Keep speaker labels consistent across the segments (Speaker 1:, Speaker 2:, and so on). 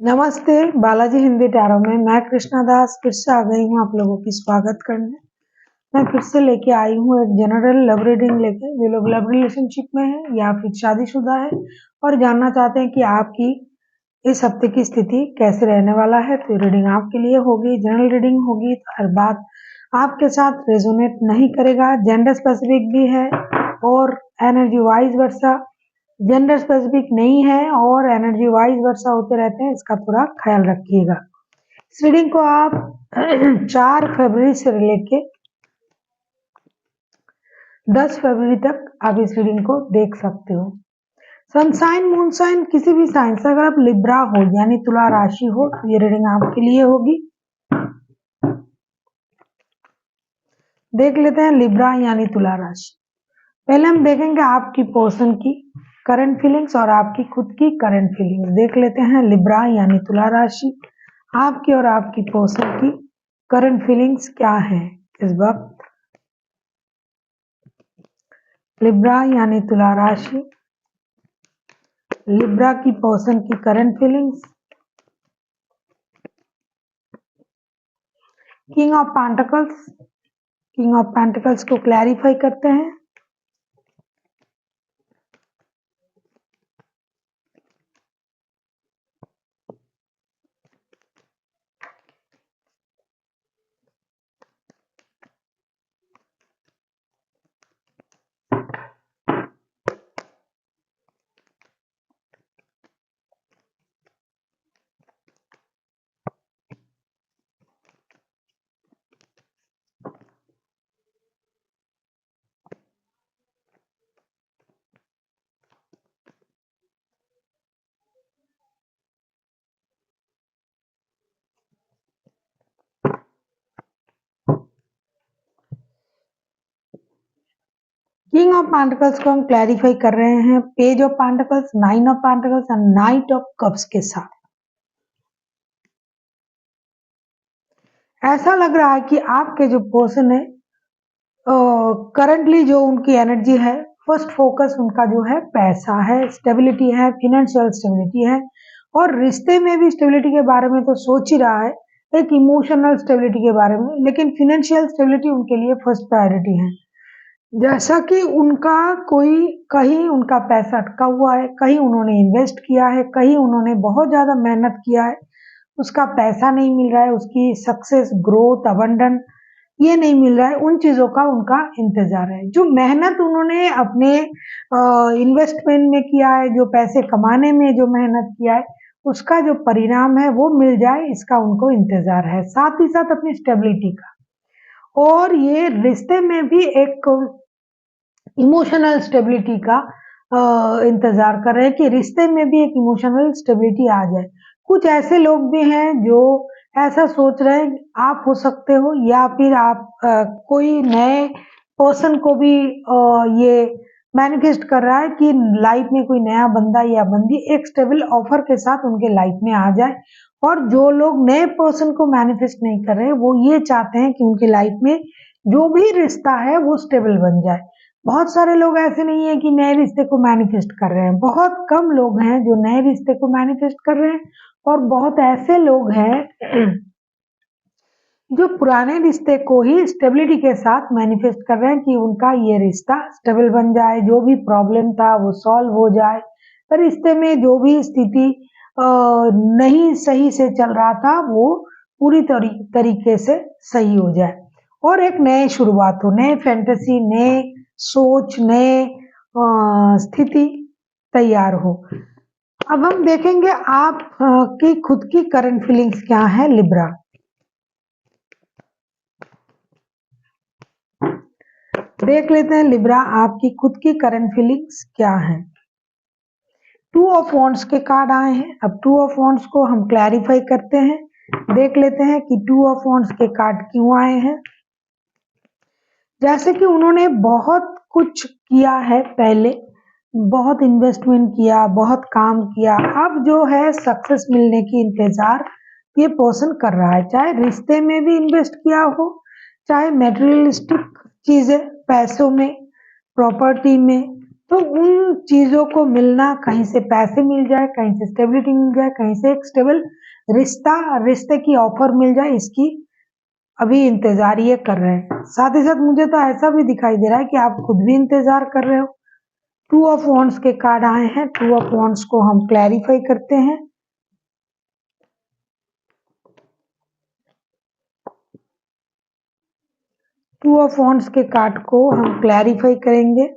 Speaker 1: नमस्ते, बालाजी हिंदी टैरो में मैं कृष्णा दास फिर से आ गई हूँ आप लोगों की स्वागत करने। मैं फिर से लेके आई हूँ एक जनरल लव रीडिंग लेके। जो लोग लव रिलेशनशिप में है या फिर शादीशुदा है और जानना चाहते हैं कि आपकी इस हफ्ते की स्थिति कैसे रहने वाला है, तो रीडिंग आपके लिए होगी। जनरल रीडिंग होगी तो हर बात आपके साथ रेजोनेट नहीं करेगा। जेंडर स्पेसिफिक भी है और एनर्जी वाइज वर्सा जेंडर स्पेसिफिक नहीं है और एनर्जी वाइज वर्षा होते रहते हैं, इसका पूरा ख्याल रखिएगा। इस रीडिंग को आप 4 फरवरी से लेके 10 फरवरी तक आप इस रीडिंग को देख सकते हो। सनसाइन मून साइन किसी भी साइन से अगर आप लिब्रा हो यानी तुला राशि हो तो ये रीडिंग आपके लिए होगी। देख लेते हैं लिब्रा यानी तुला राशि। पहले हम देखेंगे आपकी पर्सन की करंट फीलिंग्स और आपकी खुद की करंट फीलिंग्स। देख लेते हैं लिब्रा यानी तुला राशि, आपकी और आपकी पर्सन की करंट फीलिंग्स क्या है इस वक्त। लिब्रा यानी तुला राशि, लिब्रा की पर्सन की current feelings. King of pentacles, king of pentacles को क्लैरिफाई करते हैं। किंग ऑफ पेंटिकल्स को हम क्लैरिफाई कर रहे हैं page of pentacles, 9 of pentacles and night of cups के साथ। ऐसा लग रहा है कि आपके जो पर्सन है करंटली जो उनकी एनर्जी है, फर्स्ट फोकस उनका जो है पैसा है, स्टेबिलिटी है, फाइनेंशियल स्टेबिलिटी है और रिश्ते में भी स्टेबिलिटी के बारे में तो सोच ही रहा है, एक इमोशनल स्टेबिलिटी के बारे में, लेकिन फाइनेंशियल स्टेबिलिटी उनके लिए फर्स्ट प्रायोरिटी है। जैसा कि उनका कोई कहीं उनका पैसा अटका हुआ है, कहीं उन्होंने इन्वेस्ट किया है, कहीं उन्होंने बहुत ज्यादा मेहनत किया है, उसका पैसा नहीं मिल रहा है, उसकी सक्सेस ग्रोथ अबंडन ये नहीं मिल रहा है, उन चीजों का उनका इंतजार है। जो मेहनत उन्होंने अपने इन्वेस्टमेंट में किया है, जो पैसे कमाने में जो मेहनत किया है, उसका जो परिणाम है वो मिल जाए, इसका उनको इंतजार है। साथ ही साथ अपनी स्टेबिलिटी का, और ये रिश्ते में भी एक इमोशनल स्टेबिलिटी का इंतजार कर रहे हैं कि रिश्ते में भी एक इमोशनल स्टेबिलिटी आ जाए। कुछ ऐसे लोग भी हैं जो ऐसा सोच रहे हैं आप हो सकते हो, या फिर आप कोई नए पर्सन को भी ये मैनिफेस्ट कर रहा है कि लाइफ में कोई नया बंदा या बंदी एक स्टेबल ऑफर के साथ उनके लाइफ में आ जाए। और जो लोग नए पर्सन को मैनिफेस्ट नहीं कर रहे, वो ये चाहते हैं कि उनकी लाइफ में जो भी रिश्ता है वो स्टेबल बन जाए। बहुत सारे लोग ऐसे नहीं है कि नए रिश्ते को मैनिफेस्ट कर रहे हैं, बहुत कम लोग हैं जो नए रिश्ते को मैनिफेस्ट कर रहे हैं, और बहुत ऐसे लोग हैं जो पुराने रिश्ते को ही स्टेबिलिटी के साथ मैनिफेस्ट कर रहे हैं कि उनका ये रिश्ता स्टेबल बन जाए, जो भी प्रॉब्लम था वो सॉल्व हो जाए, रिश्ते में जो भी स्थिति नहीं सही से चल रहा था वो पूरी तरीके से सही हो जाए और एक नए शुरुआत हो, नए फैंटेसी, नए सोच, नए स्थिति तैयार हो। अब हम देखेंगे आप की खुद की करंट फीलिंग्स क्या है लिब्रा। देख लेते हैं लिब्रा आपकी खुद की करंट फीलिंग्स क्या है। 2 ऑफ वॉन्ड्स के कार्ड आए हैं। अब 2 ऑफ वॉन्ड्स को हम क्लैरिफाई करते हैं, देख लेते हैं कि 2 ऑफ वॉन्ड्स के कार्ड क्यों आए हैं। जैसे कि उन्होंने बहुत कुछ किया है पहले, बहुत इन्वेस्टमेंट किया, बहुत काम किया, अब जो है सक्सेस मिलने की इंतजार ये पर्सन कर रहा है। चाहे रिश्ते में भी इन्वेस्ट किया हो, चाहे मटेरियलिस्टिक चीजें, पैसों में, प्रॉपर्टी में, तो उन चीजों को मिलना, कहीं से पैसे मिल जाए, कहीं से स्टेबिलिटी मिल जाए, कहीं से एक स्टेबल रिश्ते की ऑफर मिल जाए, इसकी अभी इंतजार ये कर रहे हैं। साथ ही साथ मुझे तो ऐसा भी दिखाई दे रहा है कि आप खुद भी इंतजार कर रहे हो। टू ऑफ वॉन्ड्स के कार्ड आए हैं। टू ऑफ वॉन्ड्स को हम क्लैरिफाई करते हैं। टू ऑफ वॉन्ड्स के कार्ड को हम क्लैरिफाई करेंगे।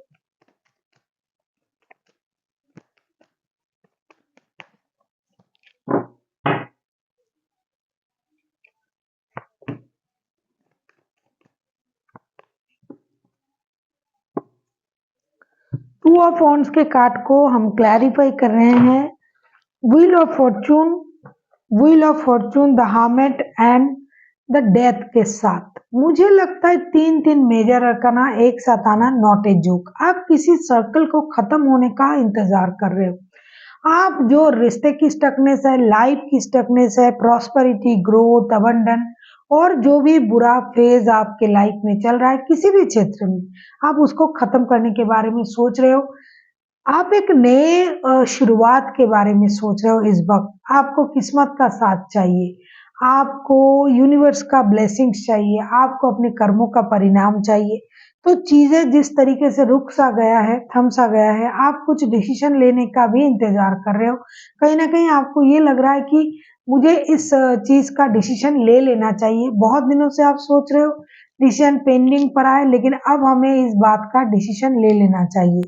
Speaker 1: टू ऑफ वॉन्ड्स के कार्ड को हम क्लैरिफाई कर रहे हैं। Wheel of Fortune, the hermit and the death के साथ। मुझे लगता है तीन मेजर अरकाना एक साथ आना नॉट ए जोक। आप किसी सर्कल को खत्म होने का इंतजार कर रहे हो। आप जो रिश्ते की स्टकनेस है, लाइफ की स्टकनेस है, प्रॉस्पेरिटी, ग्रोथ, अबंडन और जो भी बुरा फेज आपके लाइफ में चल रहा है किसी भी क्षेत्र में, आप उसको खत्म करने के बारे में सोच रहे हो। आप एक नए शुरुआत के बारे में सोच रहे हो। इस वक्त आपको किस्मत का साथ चाहिए, आपको यूनिवर्स का ब्लेसिंग्स चाहिए, आपको अपने कर्मों का परिणाम चाहिए। तो चीजें जिस तरीके से रुक सा गया है, थम सा गया है, आप कुछ डिसीजन लेने का भी इंतजार कर रहे हो। कहीं ना कहीं आपको ये लग रहा है कि मुझे इस चीज का डिसीजन ले लेना चाहिए। बहुत दिनों से आप सोच रहे हो, डिसीजन पेंडिंग पड़ा है, लेकिन अब हमें इस बात का डिसीजन ले लेना चाहिए।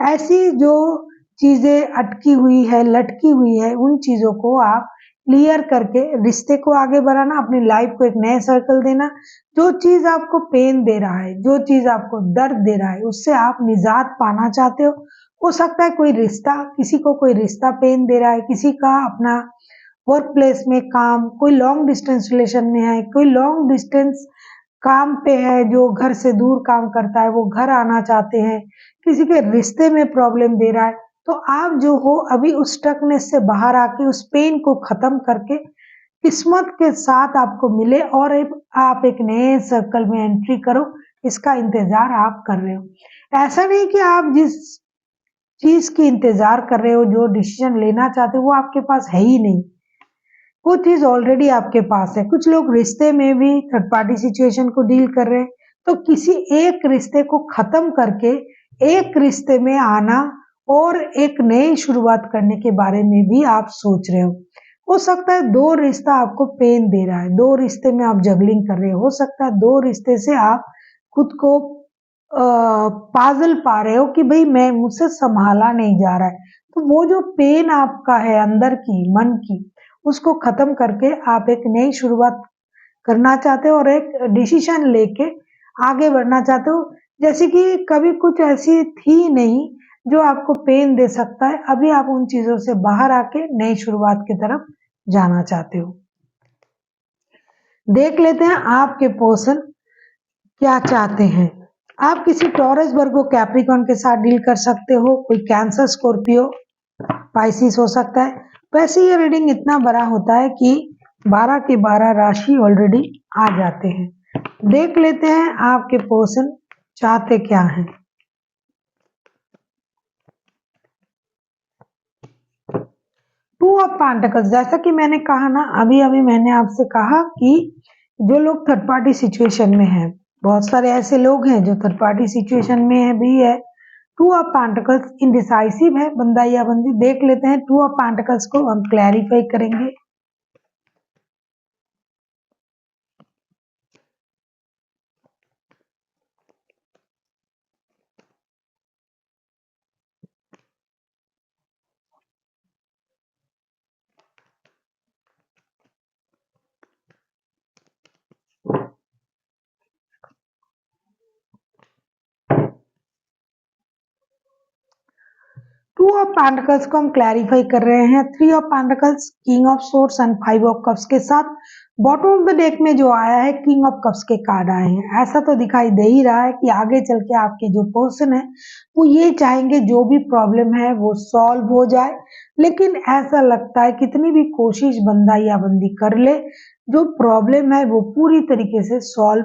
Speaker 1: ऐसी जो चीजें अटकी हुई है, लटकी हुई है, उन चीजों को आप क्लियर करके रिश्ते को आगे बढ़ाना, अपनी लाइफ को एक नए सर्कल देना। जो चीज आपको पेन दे रहा है, जो चीज आपको दर्द दे रहा है, उससे आप निजात पाना चाहते हो सकता है कोई रिश्ता, किसी को कोई रिश्ता पेन दे रहा है, किसी का अपना वर्क प्लेस में काम, कोई लॉन्ग डिस्टेंस रिलेशन में है, कोई लॉन्ग डिस्टेंस काम पे है, जो घर से दूर काम करता है वो घर आना चाहते हैं, किसी के रिश्ते में प्रॉब्लम दे रहा है। तो आप जो हो अभी उस स्टकनेस से बाहर आके उस पेन को खत्म करके किस्मत के साथ आपको मिले और आप एक नए सर्कल में एंट्री करो, इसका इंतजार आप कर रहे हो। ऐसा नहीं कि आप जिस चीज की इंतजार कर रहे हो, जो डिसीजन लेना चाहते हो, वो आपके पास है ही नहीं। वो चीज ऑलरेडी आपके पास है। कुछ लोग रिश्ते में भी थर्ड पार्टी सिचुएशन को डील कर रहे हैं, तो किसी एक रिश्ते को खत्म करके एक रिश्ते में आना और एक नई शुरुआत करने के बारे में भी आप सोच रहे हो सकता है दो रिश्ता आपको पेन दे रहा है, दो रिश्ते में आप जगलिंग कर रहे हो सकता है दो रिश्ते से आप खुद को पाजल पा रहे हो कि भाई मैं मुझसे संभाला नहीं जा रहा है। तो वो जो पेन आपका है अंदर की, मन की, उसको खत्म करके आप एक नई शुरुआत करना चाहते हो और एक डिसीजन लेके आगे बढ़ना चाहते हो। जैसे कि कभी कुछ ऐसी थी नहीं जो आपको पेन दे सकता है, अभी आप उन चीजों से बाहर आके नई शुरुआत की तरफ जाना चाहते हो। देख लेते हैं आपके पर्सन क्या चाहते हैं। आप किसी टॉरस, वर्गो, कैप्रिकॉर्न के साथ डील कर सकते हो। कोई कैंसर, स्कॉर्पियो, पाइसिस हो सकता है। वैसे ये रीडिंग इतना बड़ा होता है कि 12 के 12 राशि ऑलरेडी आ जाते हैं। देख लेते हैं आपके पर्सन चाहते क्या हैं। टू ऑफ पेंटिकल्स, जैसा कि मैंने कहा ना, अभी अभी मैंने आपसे कहा कि जो लोग थर्ड पार्टी सिचुएशन में हैं, बहुत सारे ऐसे लोग हैं जो थर्ड पार्टी सिचुएशन में है भी है। टू ऑफ पेंटिकल्स इनडिसाइसिव है, बंदा या बंदी। देख लेते हैं टू ऑफ पेंटिकल्स को हम क्लैरिफाई करेंगे। टू ऑफ पेंटिकल्स को हम क्लैरिफाई कर रहे हैं। Three of pentacles, king of swords and five of cups के साथ बॉटम ऑफ द डेक में जो आया है किंग ऑफ कप्स के कार्ड आए हैं। ऐसा तो दिखाई दे ही रहा है कि आगे चल के आपके जो पर्सन है वो ये चाहेंगे जो भी प्रॉब्लम है वो सॉल्व हो जाए, लेकिन ऐसा लगता है कितनी भी कोशिश बंदा या बंदी कर ले, जो प्रॉब्लम है वो पूरी तरीके से सॉल्व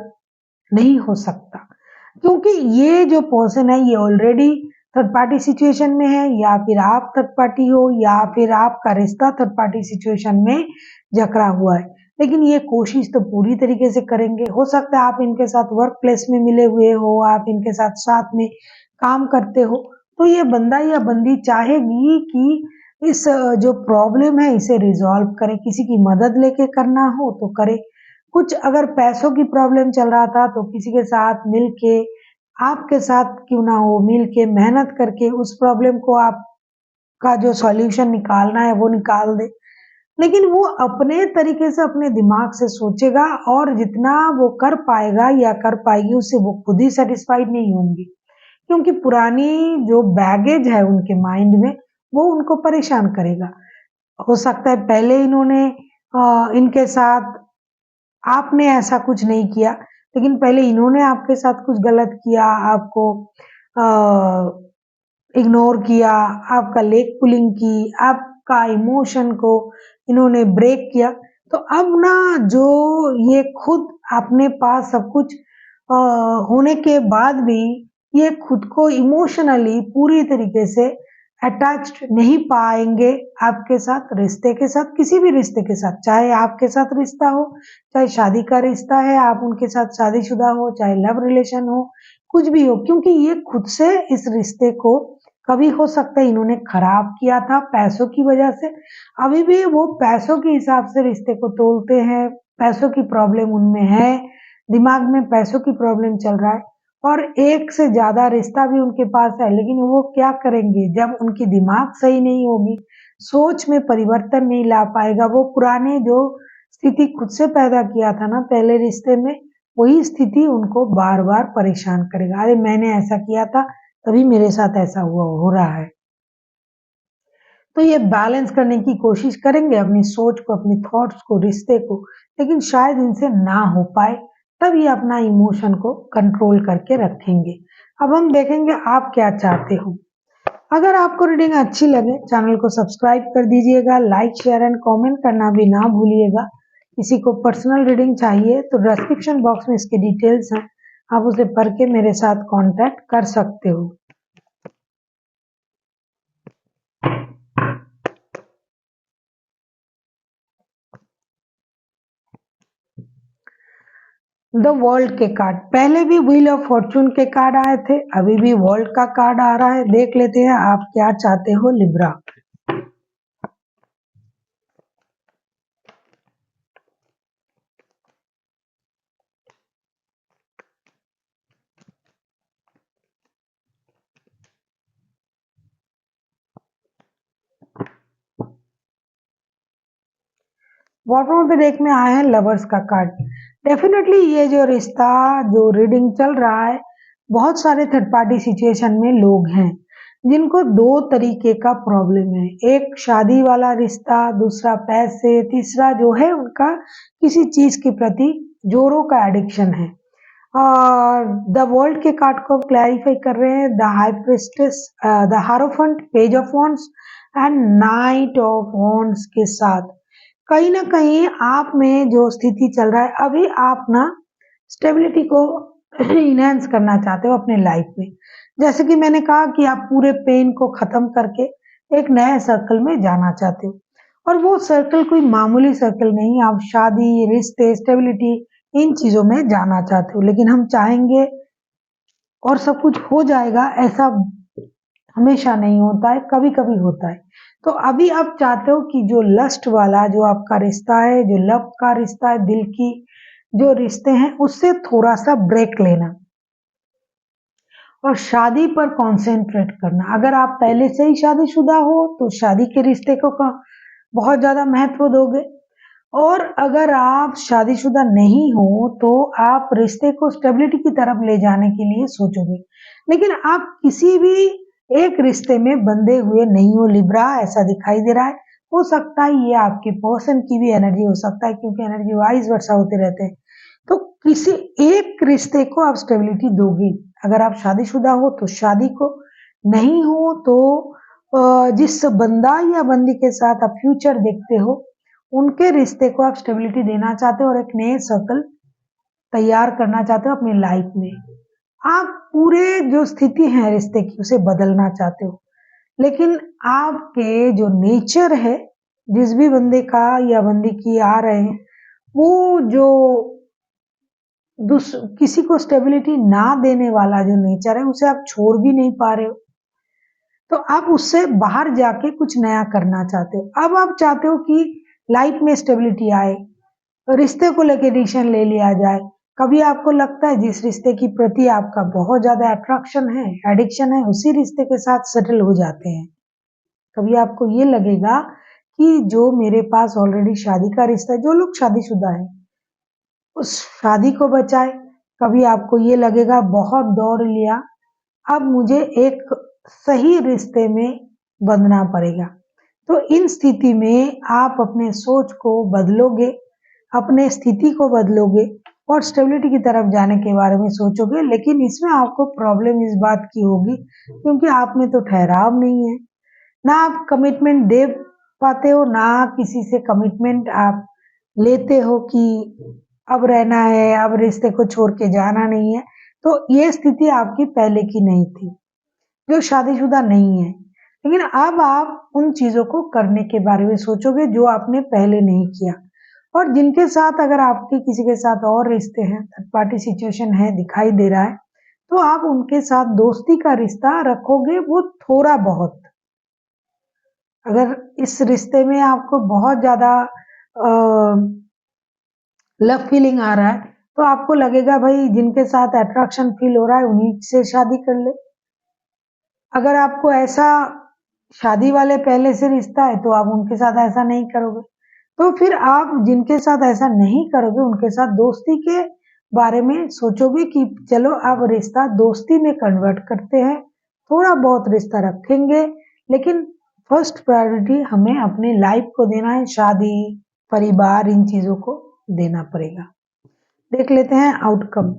Speaker 1: नहीं हो सकता। क्योंकि ये जो पर्सन है ये ऑलरेडी थर्ड पार्टी सिचुएशन में है, या फिर आप थर्ड पार्टी हो, या फिर आपका रिश्ता थर्ड पार्टी सिचुएशन में जकड़ा हुआ है। लेकिन ये कोशिश तो पूरी तरीके से करेंगे। हो सकता है आप इनके साथ वर्क प्लेस में मिले हुए हो, आप इनके साथ साथ में काम करते हो, तो ये बंदा या बंदी चाहेगी कि इस जो प्रॉब्लम है इसे रिजॉल्व करे, किसी की मदद लेके करना हो तो करे। कुछ अगर पैसों की प्रॉब्लम चल रहा था तो किसी के साथ मिलके, आपके साथ क्यों ना हो, मिलके मेहनत करके उस प्रॉब्लम को आपका जो सॉल्यूशन निकालना है वो निकाल दे। लेकिन वो अपने तरीके से अपने दिमाग से सोचेगा, और जितना वो कर पाएगा या कर पाएगी उससे वो खुद ही सेटिस्फाइड नहीं होंगी, क्योंकि पुरानी जो बैगेज है उनके माइंड में वो उनको परेशान करेगा। हो सकता है पहले इन्होंने इनके साथ, आपने ऐसा कुछ नहीं किया, लेकिन पहले इन्होंने आपके साथ कुछ गलत किया, आपको इग्नोर किया, आपका लेग पुलिंग की, आपका इमोशन को इन्होंने ब्रेक किया। तो अब ना जो ये खुद अपने पास सब कुछ होने के बाद भी ये खुद को इमोशनली पूरी तरीके से अटैच्ड नहीं पाएंगे आपके साथ, रिश्ते के साथ, किसी भी रिश्ते के साथ, चाहे आपके साथ रिश्ता हो, चाहे शादी का रिश्ता है, आप उनके साथ शादीशुदा हो, चाहे लव रिलेशन हो, कुछ भी हो, क्योंकि ये खुद से इस रिश्ते को कभी हो सकता है इन्होंने खराब किया था पैसों की वजह से, अभी भी वो पैसों के हिसाब से रिश्ते को तोलते हैं, पैसों की प्रॉब्लम उनमें है, दिमाग में पैसों की प्रॉब्लम चल रहा है, और एक से ज्यादा रिश्ता भी उनके पास है। लेकिन वो क्या करेंगे जब उनकी दिमाग सही नहीं होगी, सोच में परिवर्तन नहीं ला पाएगा, वो पुराने जो स्थिति खुद से पैदा किया था ना पहले रिश्ते में, वही स्थिति उनको बार बार परेशान करेगा। अरे मैंने ऐसा किया था तभी मेरे साथ ऐसा हुआ हो रहा है। तो ये बैलेंस करने की कोशिश करेंगे अपनी सोच को, अपनी थॉट्स को, रिश्ते को, लेकिन शायद इनसे ना हो पाए, तब ये अपना इमोशन को कंट्रोल करके रखेंगे। अब हम देखेंगे आप क्या चाहते हो। अगर आपको रीडिंग अच्छी लगे चैनल को सब्सक्राइब कर दीजिएगा, लाइक शेयर एंड कमेंट करना भी ना भूलिएगा। किसी को पर्सनल रीडिंग चाहिए तो डिस्क्रिप्शन बॉक्स में इसके डिटेल्स हैं, आप उसे पढ़ के मेरे साथ कांटेक्ट कर सकते हो। द वर्ल्ड के कार्ड, पहले भी व्हील ऑफ फॉर्चून के कार्ड आए थे, अभी भी वर्ल्ड का कार्ड आ रहा है। देख लेते हैं आप क्या चाहते हो लिब्रा। बॉटम पे देख में आए हैं लवर्स का कार्ड। डेफिनेटली ये जो रिश्ता, जो रीडिंग चल रहा है, बहुत सारे थर्ड पार्टी सिचुएशन में लोग हैं जिनको दो तरीके का प्रॉब्लम है। एक शादी वाला रिश्ता, दूसरा पैसे, तीसरा जो है उनका किसी चीज के प्रति जोरों का एडिक्शन है। और द वर्ल्ड के कार्ड को क्लैरिफाई कर रहे हैं the high priestess, the हारोफेंट, page of wands and night of wands के साथ। कहीं ना कहीं आप में जो स्थिति चल रहा है, अभी आप ना स्टेबिलिटी को इनहेंस करना चाहते हो अपने लाइफ में। जैसे कि मैंने कहा कि आप पूरे पेन को खत्म करके एक नए सर्कल में जाना चाहते हो, और वो सर्कल कोई मामूली सर्कल नहीं, आप शादी, रिश्ते, स्टेबिलिटी, इन चीजों में जाना चाहते हो। लेकिन हम चाहेंगे और सब कुछ हो जाएगा, ऐसा हमेशा नहीं होता है, कभी कभी होता है। तो अभी आप चाहते हो कि जो लस्ट वाला जो आपका रिश्ता है, जो लव का रिश्ता है, दिल की जो रिश्ते हैं, उससे थोड़ा सा ब्रेक लेना और शादी पर कंसंट्रेट करना। अगर आप पहले से ही शादीशुदा हो तो शादी के रिश्ते को बहुत ज्यादा महत्व दोगे, और अगर आप शादीशुदा नहीं हो तो आप रिश्ते को स्टेबिलिटी की तरफ ले जाने के लिए सोचोगे। लेकिन आप किसी भी एक रिश्ते में बंधे हुए नहीं हो लिब्रा, ऐसा दिखाई दे रहा है। हो सकता है ये आपके पर्सन की भी एनर्जी हो सकता है, क्योंकि एनर्जी वाइज वर्षा होते रहते हैं। तो किसी एक रिश्ते को आप स्टेबिलिटी दोगे। अगर आप शादीशुदा हो तो शादी को, नहीं हो तो जिस बंदा या बंदी के साथ आप फ्यूचर देखते हो उनके रिश्ते को आप स्टेबिलिटी देना चाहते हो और एक नए सर्कल तैयार करना चाहते हो अपनी लाइफ में। आप पूरे जो स्थिति है रिश्ते की उसे बदलना चाहते हो, लेकिन आपके जो नेचर है, जिस भी बंदे का या बंदी की आ रहे हैं, वो जो किसी को स्टेबिलिटी ना देने वाला जो नेचर है, उसे आप छोड़ भी नहीं पा रहे हो। तो आप उससे बाहर जाके कुछ नया करना चाहते हो। अब आप चाहते हो कि लाइफ में स्टेबिलिटी आए, रिश्ते को लेके डिसीजन ले लिया जाए। कभी आपको लगता है जिस रिश्ते की प्रति आपका बहुत ज्यादा अट्रैक्शन है, एडिक्शन है, उसी रिश्ते के साथ सेटल हो जाते हैं। कभी आपको ये लगेगा कि जो मेरे पास ऑलरेडी शादी का रिश्ता है, जो लोग शादीशुदा है, उस शादी को बचाए। कभी आपको ये लगेगा बहुत दौड़ लिया, अब मुझे एक सही रिश्ते में बंधना पड़ेगा। तो इन स्थिति में आप अपने सोच को बदलोगे, अपने स्थिति को बदलोगे और स्टेबिलिटी की तरफ जाने के बारे में सोचोगे। लेकिन इसमें आपको प्रॉब्लम इस बात की होगी क्योंकि आप में तो ठहराव नहीं है, ना आप कमिटमेंट दे पाते हो, ना किसी से कमिटमेंट आप लेते हो कि अब रहना है, अब रिश्ते को छोड़ के जाना नहीं है। तो ये स्थिति आपकी पहले की नहीं थी, जो शादीशुदा नहीं है। लेकिन अब आप उन चीजों को करने के बारे में सोचोगे जो आपने पहले नहीं किया। और जिनके साथ अगर आपके किसी के साथ और रिश्ते हैं, थर्ड पार्टी सिचुएशन है, दिखाई दे रहा है, तो आप उनके साथ दोस्ती का रिश्ता रखोगे, वो थोड़ा बहुत। अगर इस रिश्ते में आपको बहुत ज्यादा लव फीलिंग आ रहा है, तो आपको लगेगा भाई जिनके साथ अट्रैक्शन फील हो रहा है उन्हीं से शादी कर ले। अगर आपको ऐसा शादी वाले पहले से रिश्ता है तो आप उनके साथ ऐसा नहीं करोगे। तो फिर आप जिनके साथ ऐसा नहीं करोगे उनके साथ दोस्ती के बारे में सोचोगे कि चलो अब रिश्ता दोस्ती में कन्वर्ट करते हैं, थोड़ा बहुत रिश्ता रखेंगे, लेकिन फर्स्ट प्रायोरिटी हमें अपने लाइफ को देना है, शादी, परिवार, इन चीजों को देना पड़ेगा। देख लेते हैं आउटकम।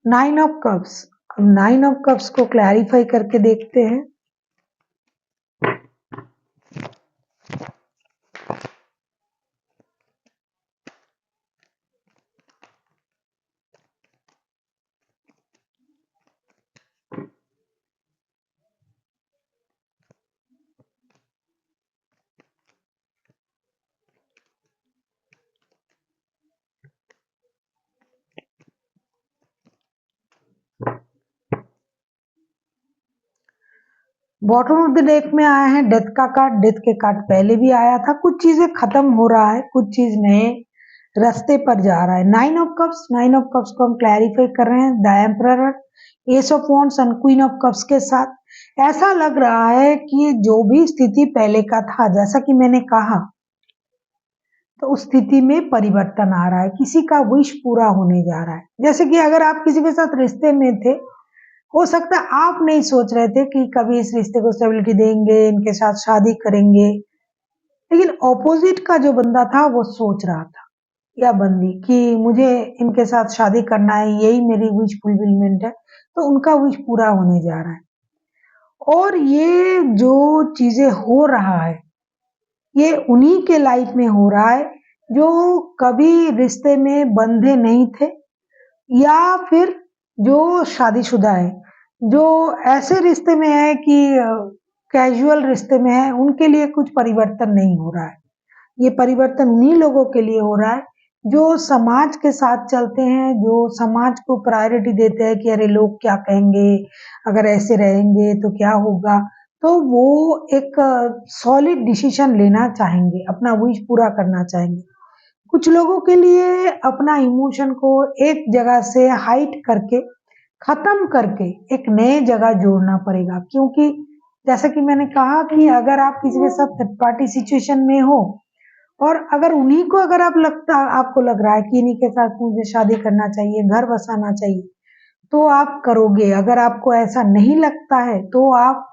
Speaker 1: Nine of cups. अब नाइन ऑफ कप्स को क्लैरिफाई करके देखते हैं। बॉटम ऑफ द डेक में आया है डेथ का कार्ड। डेथ के कार्ड पहले भी आया था। कुछ चीजें खत्म हो रहा है, कुछ चीज नए रास्ते पर जा रहा है। Nine of cups, nine of cups को हम क्लैरिफाई कर रहे हैं the emperor, S of wands and queen of cups के साथ। ऐसा लग रहा है कि जो भी स्थिति पहले का था, जैसा कि मैंने कहा, तो उस स्थिति में परिवर्तन आ रहा है, किसी का विश पूरा होने जा रहा है। जैसे कि अगर आप किसी के साथ रिश्ते में थे, हो सकता है आप नहीं सोच रहे थे कि कभी इस रिश्ते को स्टेबिलिटी देंगे, इनके साथ शादी करेंगे, लेकिन ऑपोजिट का जो बंदा था वो सोच रहा था या बंदी कि मुझे इनके साथ शादी करना है, यही मेरी विश फुलफिलमेंट है। तो उनका विश पूरा होने जा रहा है। और ये जो चीजें हो रहा है, ये उन्हीं के लाइफ में हो रहा है जो कभी रिश्ते में बंधे नहीं थे, या फिर जो शादीशुदा है, जो ऐसे रिश्ते में है कि कैजुअल रिश्ते में है, उनके लिए कुछ परिवर्तन नहीं हो रहा है। ये परिवर्तन उन्हीं लोगों के लिए हो रहा है जो समाज के साथ चलते हैं, जो समाज को प्रायोरिटी देते हैं कि अरे लोग क्या कहेंगे, अगर ऐसे रहेंगे तो क्या होगा। तो वो एक सॉलिड डिसीजन लेना चाहेंगे, अपना विश पूरा करना चाहेंगे। कुछ लोगों के लिए अपना इमोशन को एक जगह से हाइट करके, खत्म करके एक नए जगह जोड़ना पड़ेगा। क्योंकि जैसा कि मैंने कहा कि अगर आप किसी के साथ थर्ड पार्टी सिचुएशन में हो और अगर उन्हीं को अगर आपको लग रहा है कि इन्हीं के साथ मुझे शादी करना चाहिए, घर बसाना चाहिए, तो आप करोगे। अगर आपको ऐसा नहीं लगता है तो आप,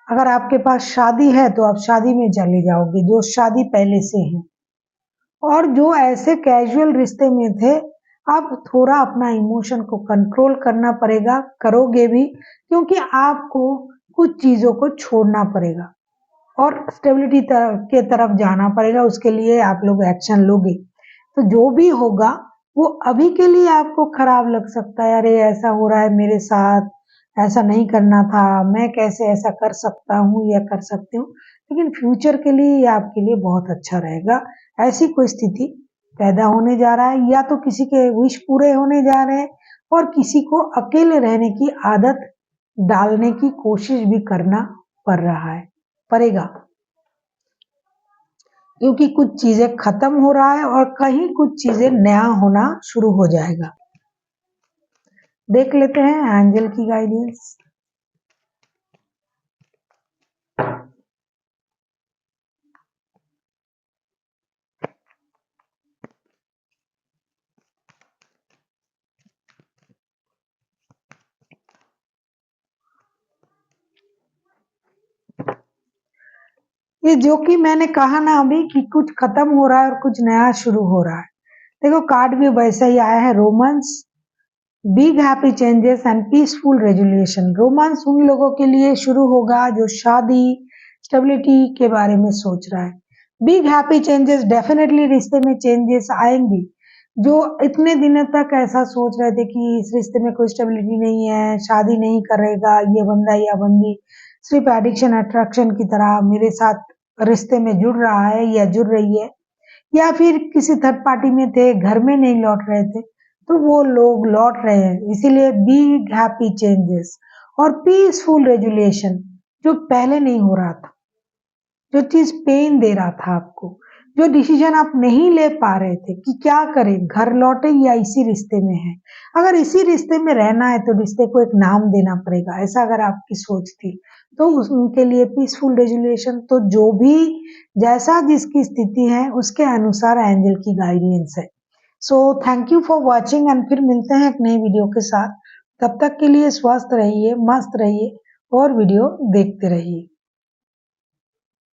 Speaker 1: अगर आपके पास शादी है तो आप शादी में चले जाओगे, जो शादी पहले से है। और जो ऐसे कैजुअल रिश्ते में थे, आप थोड़ा अपना इमोशन को कंट्रोल करना पड़ेगा, करोगे भी, क्योंकि आपको कुछ चीज़ों को छोड़ना पड़ेगा और स्टेबिलिटी के तरफ जाना पड़ेगा। उसके लिए आप लोग एक्शन लोगे, तो जो भी होगा वो अभी के लिए आपको खराब लग सकता है, अरे ऐसा हो रहा है मेरे साथ, ऐसा नहीं करना था, मैं कैसे ऐसा कर सकता हूँ या कर सकती हूँ, लेकिन फ्यूचर के लिए ये आपके लिए बहुत अच्छा रहेगा। ऐसी कोई स्थिति पैदा होने जा रहा है, या तो किसी के विश पूरे होने जा रहे हैं और किसी को अकेले रहने की आदत डालने की कोशिश भी करना पड़ेगा, क्योंकि कुछ चीजें खत्म हो रहा है और कहीं कुछ चीजें नया होना शुरू हो जाएगा। देख लेते हैं एंजल की गाइडेंस। ये जो कि मैंने कहा ना अभी कि कुछ खत्म हो रहा है और कुछ नया शुरू हो रहा है। देखो कार्ड भी वैसा ही आया है, romance, big happy changes and peaceful resolution. Romance उन लोगों के लिए शुरू होगा जो शादी, स्टेबिलिटी के बारे में सोच रहा है। बिग हैप्पी चेंजेस, डेफिनेटली रिश्ते में चेंजेस आएंगी। जो इतने दिनों तक ऐसा सोच रहे थे कि इस रिश्ते में कोई स्टेबिलिटी नहीं है, शादी नहीं करेगा ये बंदा या बंदी, सिर्फ एडिक्शन अट्रैक्शन की तरह मेरे साथ रिश्ते में जुड़ रहा है या जुड़ रही है, या फिर किसी थर्ड पार्टी में थे, घर में नहीं लौट रहे थे, तो वो लोग लौट रहे हैं। इसीलिए बिग हैप्पी चेंजेस और पीसफुल रेजुलेशन, जो पहले नहीं हो रहा था, जो चीज पेन दे रहा था आपको, जो डिसीजन आप नहीं ले पा रहे थे कि क्या करें, घर लौटे या इसी रिश्ते में है। अगर इसी रिश्ते में रहना है तो रिश्ते को एक नाम देना पड़ेगा, ऐसा अगर आपकी सोच थी तो उनके लिए पीसफुल रेजुलेशन। तो जो भी जैसा जिसकी स्थिति है उसके अनुसार एंजल की गाइडेंस है। So thank you for watching and फिर मिलते हैं एक नए वीडियो के साथ। तब तक के लिए स्वस्थ रहिए, मस्त रहिए और वीडियो देखते रहिए।